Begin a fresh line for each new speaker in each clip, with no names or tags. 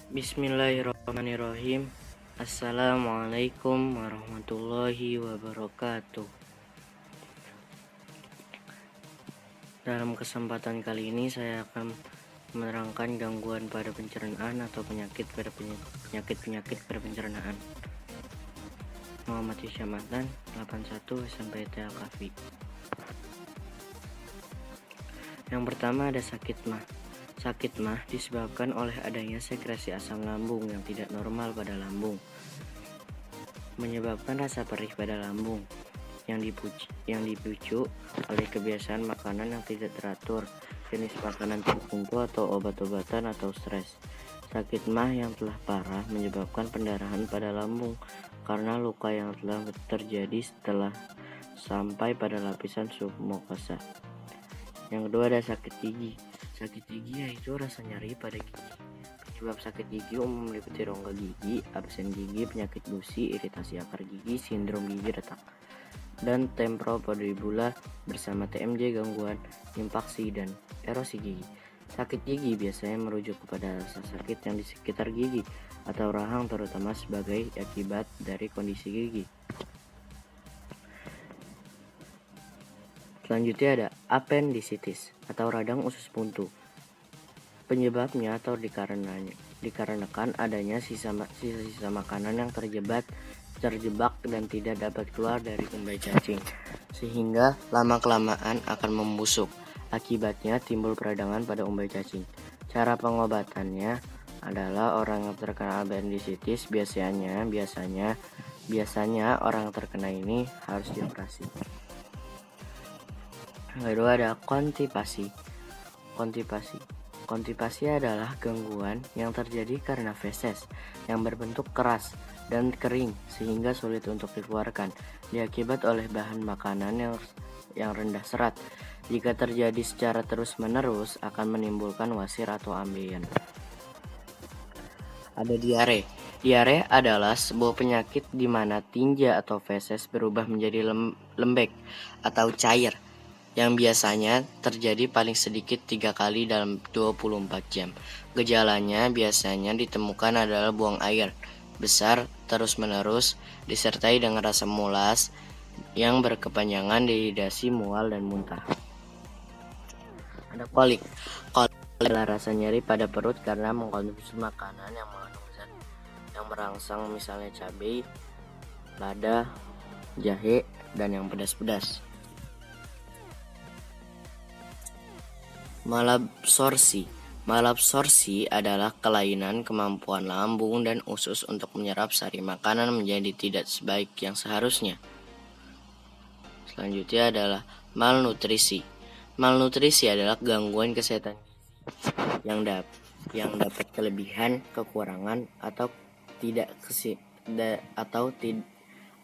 Bismillahirrahmanirrahim. Assalamualaikum warahmatullahi wabarakatuh. Dalam kesempatan kali ini saya akan menerangkan gangguan pada pencernaan atau penyakit pada pencernaan. Muhammad Hisyamatan 81 SMP Al-Kafi. Yang pertama ada sakit mah. Sakit mah disebabkan oleh adanya sekresi asam lambung yang tidak normal pada lambung, menyebabkan rasa perih pada lambung yang dipicu oleh kebiasaan makanan yang tidak teratur, jenis makanan tertentu atau obat-obatan atau stres. Sakit mah yang telah parah menyebabkan pendarahan pada lambung karena luka yang telah terjadi setelah sampai pada lapisan submukosa. Yang kedua ada sakit gigi. Sakit gigi yaitu rasa nyeri pada gigi. Penyebab sakit gigi umum meliputi rongga gigi, absen gigi, penyakit gusi, iritasi akar gigi, sindrom gigi retak, dan temporomandibular bersama TMJ, gangguan impaksi dan erosi gigi. Sakit gigi biasanya merujuk kepada rasa sakit yang di sekitar gigi atau rahang, terutama sebagai akibat dari kondisi gigi. Selanjutnya ada apendisitis atau radang usus buntu. Penyebabnya atau dikarenakan adanya sisa-sisa makanan yang terjebak dan tidak dapat keluar dari umbai cacing, sehingga lama-kelamaan akan membusuk. Akibatnya timbul peradangan pada umbai cacing. Cara pengobatannya adalah orang yang terkena apendisitis biasanya orang yang terkena ini harus dioperasi. Kedua ada konstipasi. Konstipasi adalah gangguan yang terjadi karena feses yang berbentuk keras dan kering sehingga sulit untuk dikeluarkan, diakibat oleh bahan makanan yang rendah serat. Jika terjadi secara terus-menerus akan menimbulkan wasir atau ambeien. Ada diare. Diare adalah sebuah penyakit di mana tinja atau feses berubah menjadi lembek atau cair, yang biasanya terjadi paling sedikit 3 kali dalam 24 jam. Gejalanya biasanya ditemukan adalah buang air besar terus-menerus disertai dengan rasa mulas yang berkepanjangan, dehidrasi, mual, dan muntah. Ada kolik. Kolik adalah rasa nyeri pada perut karena mengkonsumsi makanan yang mengandung zat yang merangsang, misalnya cabai, lada, jahe, dan yang pedas-pedas. Malabsorpsi adalah kelainan kemampuan lambung dan usus untuk menyerap sari makanan menjadi tidak sebaik yang seharusnya. Selanjutnya adalah malnutrisi. Malnutrisi adalah gangguan kesehatan gizi yang dapat kelebihan, kekurangan, atau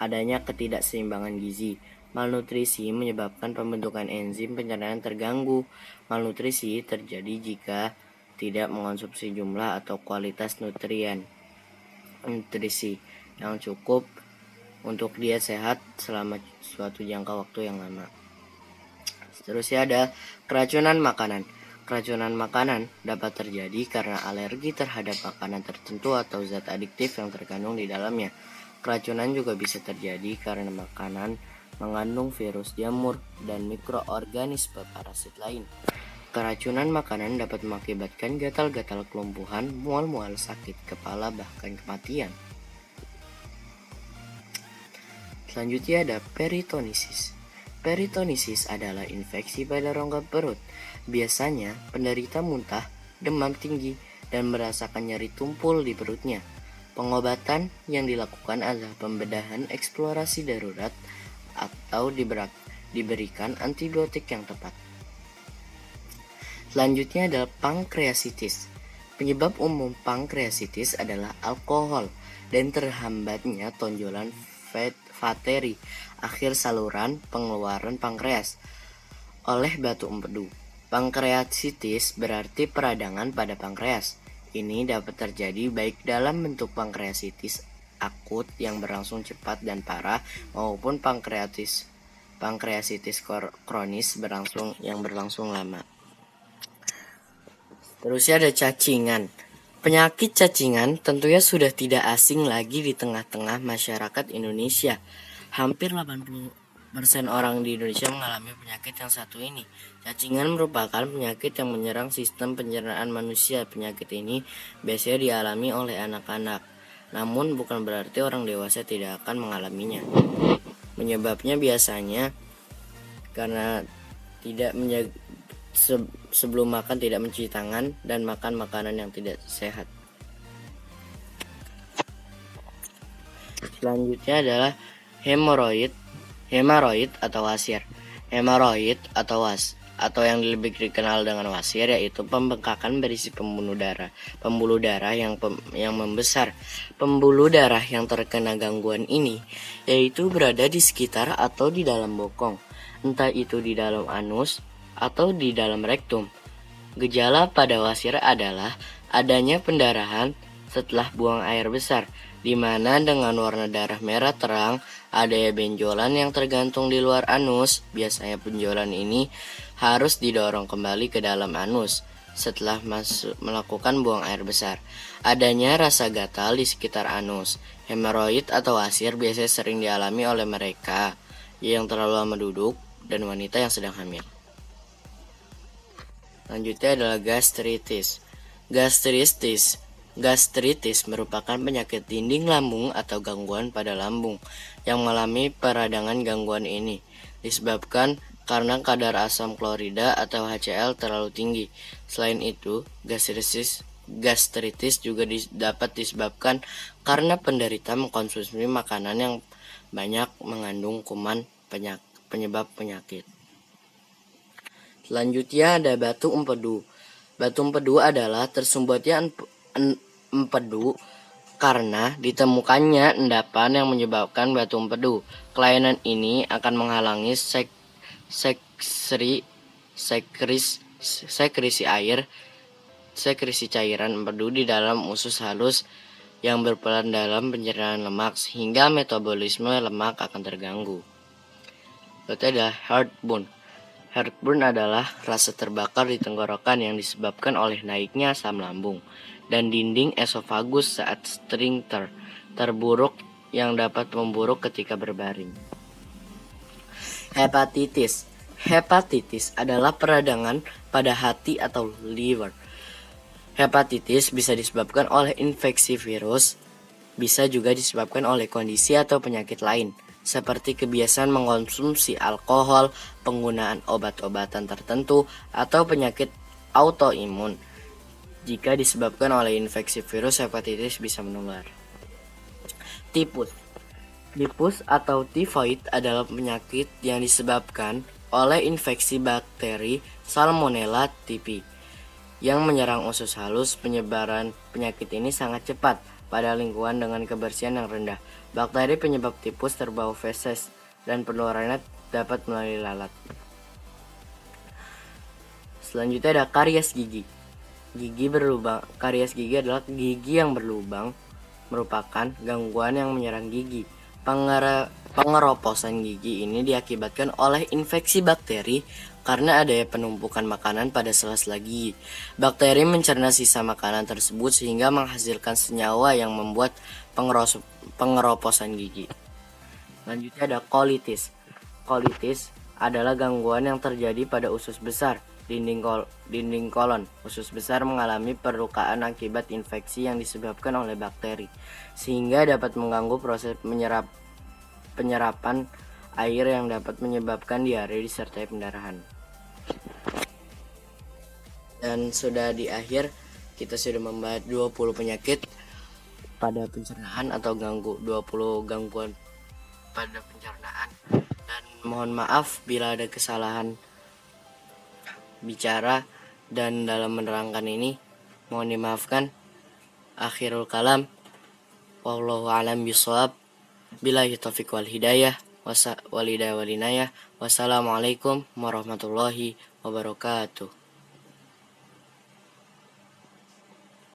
adanya ketidakseimbangan gizi. Malnutrisi menyebabkan pembentukan enzim pencernaan terganggu. Malnutrisi terjadi jika tidak mengonsumsi jumlah atau kualitas nutrisi yang cukup untuk diet sehat selama suatu jangka waktu yang lama. Seterusnya ada keracunan makanan. Keracunan makanan dapat terjadi karena alergi terhadap makanan tertentu atau zat adiktif yang terkandung di dalamnya. Keracunan juga bisa terjadi karena makanan mengandung virus, jamur, dan mikroorganisme parasit lain. Keracunan makanan dapat mengakibatkan gatal-gatal, kelumpuhan, mual-mual, sakit kepala, bahkan kematian. Selanjutnya ada peritonisis. Peritonisis adalah infeksi pada rongga perut. Biasanya penderita muntah, demam tinggi, dan merasakan nyeri tumpul di perutnya. Pengobatan yang dilakukan adalah pembedahan eksplorasi darurat atau diberikan antibiotik yang tepat. Selanjutnya adalah pankreasitis. Penyebab umum pankreasitis adalah alkohol dan terhambatnya tonjolan vateri akhir saluran pengeluaran pankreas oleh batu empedu. Pankreasitis berarti peradangan pada pankreas. Ini dapat terjadi baik dalam bentuk pankreasitis akut yang berlangsung cepat dan parah maupun pankreasitis kronis yang berlangsung lama. Terusnya ada cacingan. Penyakit cacingan tentunya sudah tidak asing lagi di tengah-tengah masyarakat Indonesia. Hampir 80% orang di Indonesia mengalami penyakit yang satu ini. Cacingan merupakan penyakit yang menyerang sistem pencernaan manusia. Penyakit ini biasanya dialami oleh anak-anak. Namun bukan berarti orang dewasa tidak akan mengalaminya. Penyebabnya biasanya karena tidak menjaga sebelum makan tidak mencuci tangan dan makan makanan yang tidak sehat. Selanjutnya adalah hemoroid atau wasir. Hemoroid atau yang lebih dikenal dengan wasir yaitu pembengkakan berisi pembuluh darah yang membesar. Pembuluh darah yang terkena gangguan ini yaitu berada di sekitar atau di dalam bokong, entah itu di dalam anus atau di dalam rektum. Gejala pada wasir adalah adanya pendarahan setelah buang air besar, di mana dengan warna darah merah terang, adanya benjolan yang tergantung di luar anus. Biasanya benjolan ini harus didorong kembali ke dalam anus setelah melakukan buang air besar. Adanya rasa gatal di sekitar anus. Hemoroid atau wasir biasanya sering dialami oleh mereka yang terlalu lama duduk dan wanita yang sedang hamil. Selanjutnya adalah gastritis. Gastritis merupakan penyakit dinding lambung atau gangguan pada lambung yang mengalami peradangan. Gangguan ini disebabkan karena kadar asam klorida atau HCl terlalu tinggi. Selain itu, gastritis juga dapat disebabkan karena penderita mengkonsumsi makanan yang banyak mengandung kuman penyebab penyakit. Selanjutnya ada batu empedu. Batu empedu adalah tersumbatnya empedu karena ditemukannya endapan yang menyebabkan batu empedu. Kelainan ini akan menghalangi sekresi cairan empedu di dalam usus halus yang berperan dalam pencernaan lemak sehingga metabolisme lemak akan terganggu. Berikutnya adalah heartburn. Heartburn adalah rasa terbakar di tenggorokan yang disebabkan oleh naiknya asam lambung dan dinding esofagus saat sphincter terburuk yang dapat memburuk ketika berbaring. Hepatitis adalah peradangan pada hati atau liver. Hepatitis bisa disebabkan oleh infeksi virus, bisa juga disebabkan oleh kondisi atau penyakit lain, seperti kebiasaan mengkonsumsi alkohol, penggunaan obat-obatan tertentu, atau penyakit autoimun. Jika disebabkan oleh infeksi virus, hepatitis bisa menular. Tipus atau tifoid adalah penyakit yang disebabkan oleh infeksi bakteri Salmonella typhi yang menyerang usus halus. Penyebaran penyakit ini sangat cepat pada lingkungan dengan kebersihan yang rendah. Bakteri penyebab tipus terbau feses dan penularannya dapat melalui lalat. Selanjutnya ada karies gigi. Karies gigi adalah gigi yang berlubang, merupakan gangguan yang menyerang gigi. Pengeroposan gigi ini diakibatkan oleh infeksi bakteri karena adanya penumpukan makanan pada sela-sela gigi. Bakteri mencerna sisa makanan tersebut sehingga menghasilkan senyawa yang membuat pengeroposan gigi. Selanjutnya ada kolitis. Kolitis adalah gangguan yang terjadi pada usus besar, dinding kolon. Usus besar mengalami perlukaan akibat infeksi yang disebabkan oleh bakteri, sehingga dapat mengganggu proses penyerapan air yang dapat menyebabkan diare disertai pendarahan. Dan sudah di akhir kita sudah membahas 20 penyakit pada pencernaan atau 20 gangguan pada pencernaan, dan mohon maaf bila ada kesalahan bicara dan dalam menerangkan ini, mohon dimaafkan. Akhirul kalam, wallahu a'lam bishawab, billahi taufiq wal hidayah, walinayah. Wassalamualaikum warahmatullahi wabarakatuh.